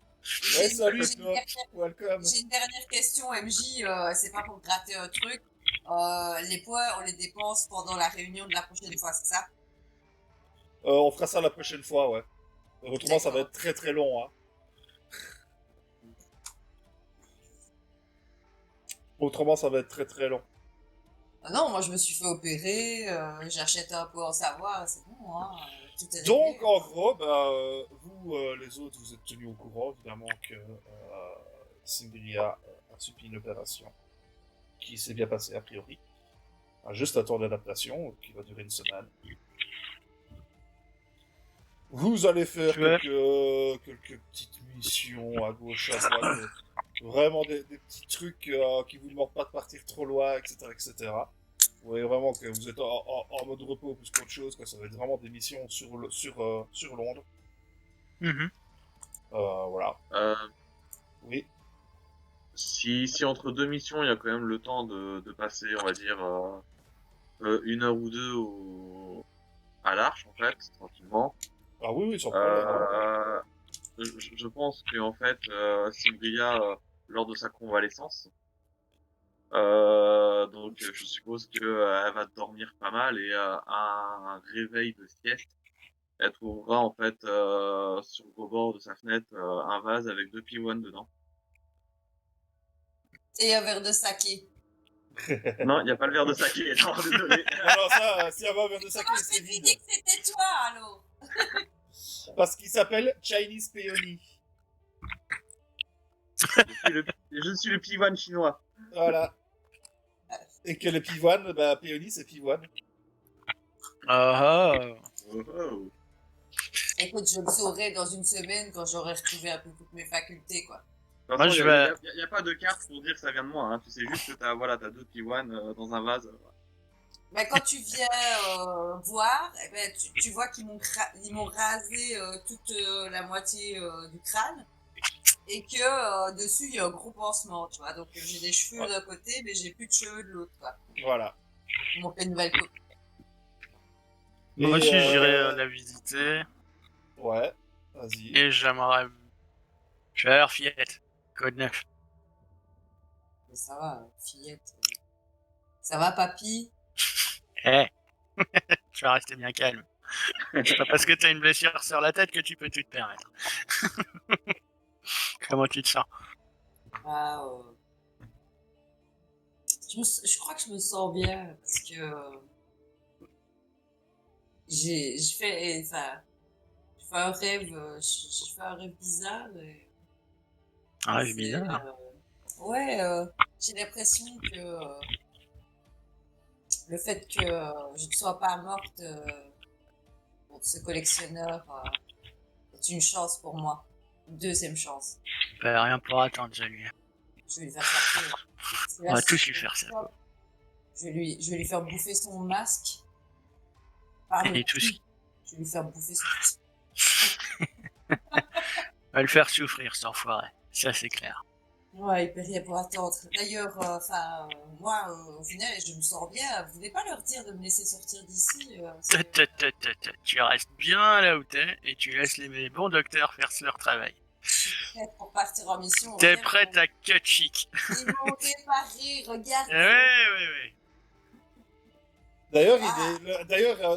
Ouais, salut, j'ai une dernière- welcome. j'ai une dernière question, MJ. C'est pas pour gratter un truc. Les points, on les dépense pendant la réunion de la prochaine fois, c'est ça? On fera ça la prochaine fois, ouais. Autrement, ça va être très très long, hein. Autrement, ça va être très très long. Ah non, moi je me suis fait opérer, j'achète un peu en savoir, c'est bon, hein. Tout est réglé. Donc, en gros, bah, vous, les autres, vous êtes tenus au courant, évidemment, que Symbria a subi une opération qui s'est bien passée a priori. Juste un temps d'adaptation qui va durer une semaine. Vous allez faire Ouais. quelques petites missions à gauche, à droite. Vraiment des petits trucs qui vous demandent pas de partir trop loin, etc., etc. Vous voyez vraiment que vous êtes en mode repos plus qu'autre chose, que ça va être vraiment des missions sur Londres. Mhm. Voilà. Oui. Si entre deux missions, il y a quand même le temps de passer, on va dire, 1 heure ou 2 à l'Arche, en fait, tranquillement. Ah oui, sans problème. Je pense que en fait, Symbria, lors de sa convalescence, donc je suppose que elle va dormir pas mal et à un réveil de sieste, elle trouvera en fait sur le bord de sa fenêtre un vase avec 2 pivoines dedans. Et un verre de saké. Non, il n'y a pas le verre de saké. Non, désolé. Alors ça, s'il y avait un verre de saké, Comment il je serait t'ai vide. dit que c'était toi, alors? Parce qu'il s'appelle Chinese Peony. Je suis le pivoine chinois. Voilà. Et que le pivoine, bah, Peony, c'est pivoine. Ah ah. Oh, oh. Écoute, je le saurai dans une semaine quand j'aurai retrouvé un peu toutes mes facultés, quoi. De toute Moi, façon, je il n'y a, vais- y a- y a pas de carte pour dire que ça vient de moi. Hein. Tu sais juste que t'as deux pivoines dans un vase. Mais quand tu viens voir, eh ben, tu vois qu'ils ils m'ont rasé toute la moitié du crâne et que dessus il y a un gros pansement, tu vois. Donc j'ai des cheveux d'un côté, mais j'ai plus de cheveux de l'autre, quoi. Voilà. Ils m'ont fait une nouvelle coupe. Moi Et, aussi, j'irai la visiter. Ouais, vas-y. Et j'aimerais. Je vais à leur fillette. Code 9. Mais ça va, fillette. Ça va, papy? Eh Tu vas rester bien calme. C'est pas parce que t'as une blessure sur la tête que tu peux tout te permettre. Comment tu te sens? Ah, je crois que je me sens bien parce que j'ai fait, enfin, j'ai fait un rêve, j'ai fait un rêve bizarre. Et Ah, c'est c'est, bizarre. ouais, j'ai l'impression que le fait que je ne sois pas morte pour ce collectionneur est une chance pour moi. Une deuxième chance. Bah, rien pour attendre, Julien. Je vais lui faire sortir. On va tous lui faire ça. Je vais lui faire bouffer son masque. Par le Et tout cul. Je vais lui faire bouffer son masque. On va le faire souffrir, cet enfoiré. Ça, c'est clair. Ouais, il peut rien pour attendre. D'ailleurs, moi, au final, je me sens bien. Vous voulez pas leur dire de me laisser sortir d'ici Tu restes bien là où t'es et tu laisses les bons docteurs faire leur travail. Je suis prête pour partir en mission. T'es Regarde, prête à cut chic. ils m'ont réparé, regarde. Ouais. D'ailleurs, Ah.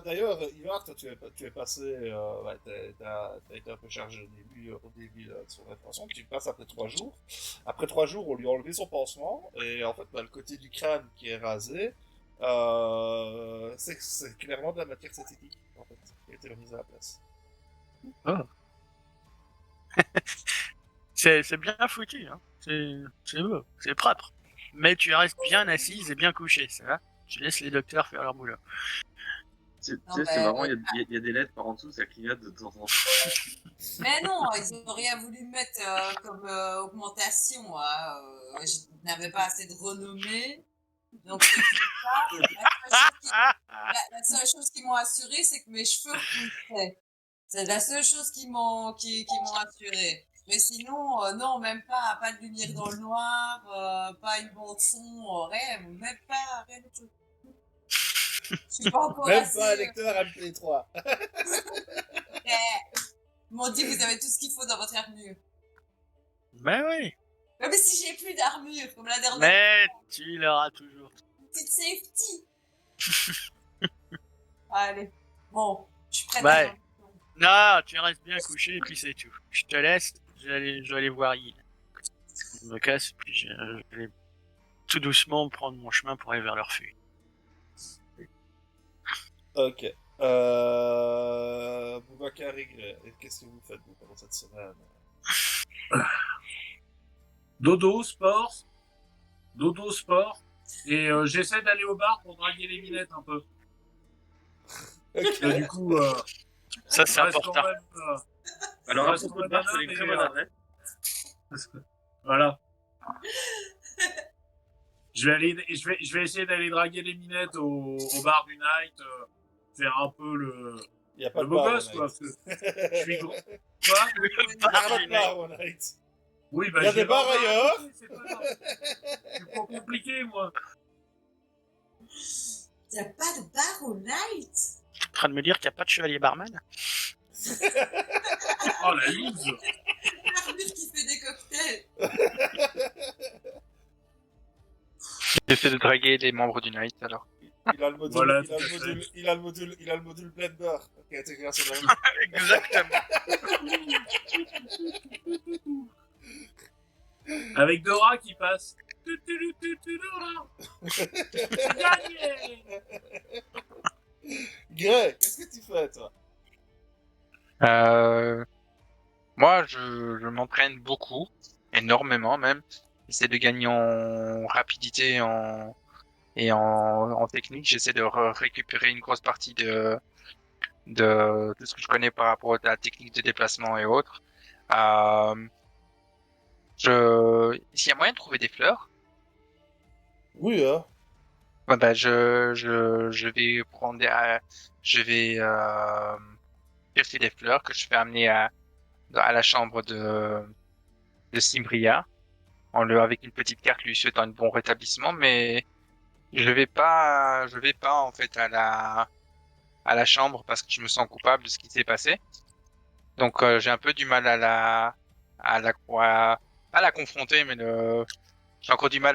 d'ailleurs, Ivar, toi, tu es passé, ouais, t'as été un peu chargé au début de son intervention, tu passes après 3 jours. Après 3 jours, on lui a enlevé son pansement, et en fait, bah, le côté du crâne qui est rasé, c'est clairement de la matière synthétique, en fait, qui a été remise à la place. C'est bien foutu, hein. C'est beau, c'est propre. Mais tu restes bien assise et bien couchée, ça va? Tu laisses les docteurs faire leur boulot. Tu Non, sais, c'est bah, marrant, il y a des lettres par en dessous, ça clignote de temps en temps. Mais non, ils ont rien voulu mettre comme augmentation. Hein. Je n'avais pas assez de renommée. Donc, la seule chose qu'ils m'ont assuré, c'est que mes cheveux repoussaient. C'est la seule chose qu'ils m'ont assuré. Mais sinon, non, même pas de lumière dans le noir, pas une bande son, rien, même pas, rien du tout. Je suis pas encore Même assez. pas un lecteur MP3. Ils m'ont dit, vous avez tout ce qu'il faut dans votre armure. Ben oui, Ouais, mais si j'ai plus d'armure, comme la dernière mais tu l'auras toujours. petite safety. Allez, bon, je suis prête Ouais. à faire. Non, tu restes bien couché et puis c'est tout. Je te laisse, je vais aller voir Yil. Je me casse, puis je vais tout doucement prendre mon chemin pour aller vers leur feuille. Ok. Boubacar, qu'est-ce que vous faites, vous, pendant cette semaine? Dodo, sport. Et j'essaie d'aller au bar pour draguer les minettes un peu. Ok. Du coup, Ça, c'est reste important. quand même, Alors, Ouais, à propos de bar, c'est une très bonne adresse. voilà. Je vais essayer d'aller draguer les minettes au bar du night, faire un peu le Il n'y a pas de beau bar, gosse, au quoi, Night. parce que je suis gros. Quoi? Il n'y a pas de bar, au Night. Oui, Il y a j'ai des bars pas- ailleurs. C'est pas grave. C'est pas compliqué, moi. Il n'y a pas de bar au night. Tu es en train de me dire qu'il n'y a pas de chevalier barman? Oh, la loose. L'armure qui fait des cocktails. J'essaie de draguer les membres du Night, alors. Il a le module, Voilà, il a tout le à module, il a le module Blender qui est intégré à son arme. Exactement. Avec Dora qui passe. Gagné. Grey, qu'est-ce que tu fais, toi? Moi, je m'entraîne beaucoup, énormément même. J'essaie de gagner en rapidité et en technique. J'essaie de récupérer une grosse partie de ce que je connais par rapport à la technique de déplacement et autres. S'il y a moyen de trouver des fleurs, Oui, hein. ouais, bah, je vais prendre je vais, chercher des fleurs que je vais amener à la chambre de Simbria, avec une petite carte lui souhaitant un bon rétablissement, mais je vais pas, en fait, à la chambre parce que je me sens coupable de ce qui s'est passé. Donc, j'ai un peu du mal à la, à la confronter, mais j'ai encore du mal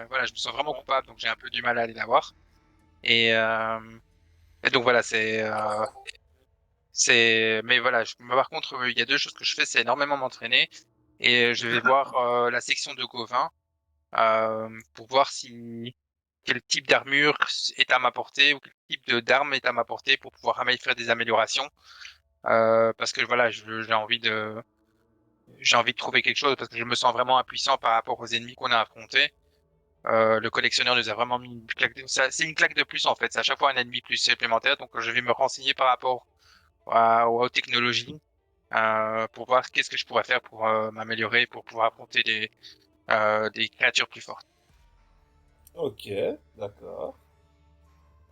voilà, je me sens vraiment coupable, donc j'ai un peu du mal à aller la voir. Et, euh, et donc voilà, mais voilà, par contre, il y a deux choses que je fais, c'est énormément m'entraîner et je vais voir la section de Gauvin pour voir si quel type d'armure est à ma portée ou quel type d'arme est à ma portée pour pouvoir faire des améliorations. Parce que voilà, j'ai envie de trouver quelque chose parce que je me sens vraiment impuissant par rapport aux ennemis qu'on a affrontés. Le collectionneur nous a vraiment mis une claque c'est une claque de plus en fait. C'est à chaque fois un ennemi plus supplémentaire. Donc je vais me renseigner par rapport aux technologies pour voir qu'est-ce que je pourrais faire pour m'améliorer, pour pouvoir affronter des créatures plus fortes. Ok, d'accord.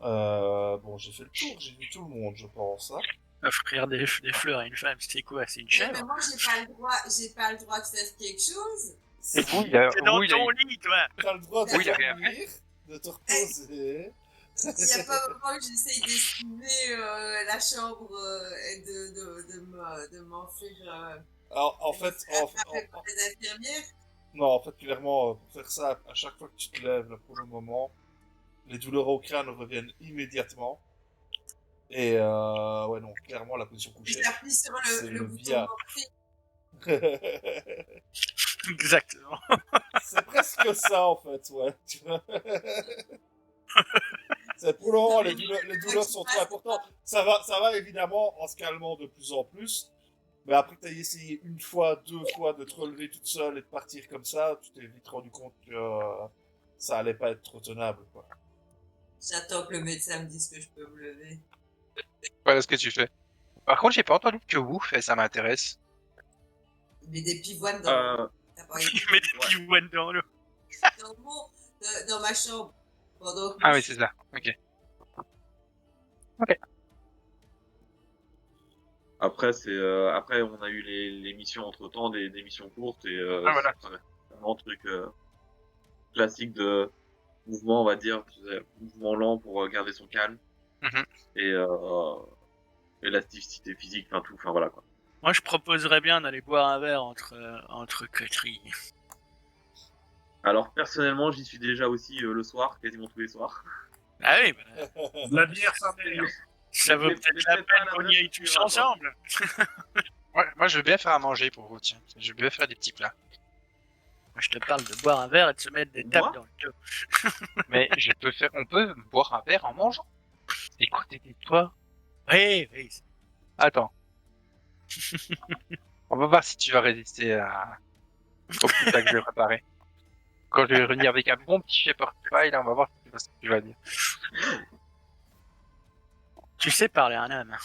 Bon, j'ai fait le tour, j'ai vu tout le monde, je pense, hein. Offrir des fleurs à une femme, c'est quoi? C'est une Mais chèvre? moi, j'ai pas le droit de faire quelque chose. Et vous, il y a, C'est dans vous, il y a ton eu- lit, toi! T'as le droit de Oui, il y a rien dormir, de te reposer. Il n'y a pas un moment que j'essaye d'esquiver la chambre et de m'enfuir Alors, en fait, attrapé par les infirmières. non, en fait, clairement, pour faire ça, à chaque fois que tu te lèves, là, pour le moment, les douleurs au crâne reviennent immédiatement. Et ouais, non, clairement, la position couchée, J'appuie sur c'est le le bouton via. morphine. Exactement. C'est presque ça, en fait, ouais. Tu vois. C'est pour le moment, les douleurs sont très importantes. Ça va évidemment en se calmant de plus en plus. Mais après que tu as essayé une fois, deux fois de te relever toute seule et de partir comme ça, tu t'es vite rendu compte que ça allait pas être trop tenable, quoi. J'attends que le médecin me dise que je peux me lever. Voilà ce que tu fais. Par contre, j'ai pas entendu que vous fait, ça m'intéresse. Mais des pivoines dans t'as pas Tu écouté mets des pivoines dans l'eau. dans ma chambre. Pendant que Ah oui, c'est ça. Ok. Après, après, on a eu les missions entre-temps, des missions courtes, et Ah voilà. c'est vraiment un truc classique de mouvement, on va dire, tu sais, mouvement lent pour garder son calme, Mhm. et élasticité physique, enfin tout, enfin voilà quoi. Moi, je proposerais bien d'aller boire un verre entre coteries. Alors personnellement, j'y suis déjà aussi le soir, quasiment tous les soirs. Ah oui, bah, La bière, ça meilleur. ça vaut Mais peut-être la peut-être pas peine la qu'on vraie y aille tous structure, ensemble. Ouais, moi, je veux bien faire à manger pour vous, tiens. Je veux bien faire des petits plats. Moi, je te parle de boire un verre et de se mettre des tapes Moi dans le dos. Mais on peut boire un verre en mangeant. Écoute, toi. Oui, oui. Attends. On va voir si tu vas résister au petit plat que je vais préparer. Quand je vais revenir avec un bon petit shepherd pie, là, on va voir ce que tu vas dire. Tu sais parler à un homme.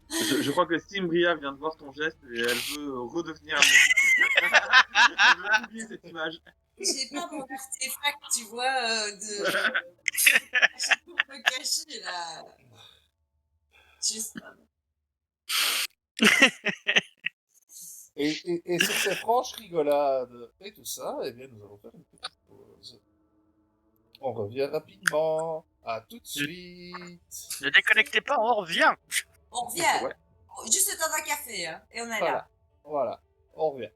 Je crois que Simbria vient de voir ton geste et elle veut redevenir amoureuse. Elle veut oublier cette image. j'ai pas mon artefact, tu vois, pour me cacher là. Juste. Et sur ces franches rigolades et tout ça, eh bien, nous allons faire une petite pause. On revient rapidement. À tout de suite. Ne déconnectez pas, on revient. On revient. Ouais. Juste dans un café, hein, et on est Voilà. là. Voilà. On revient.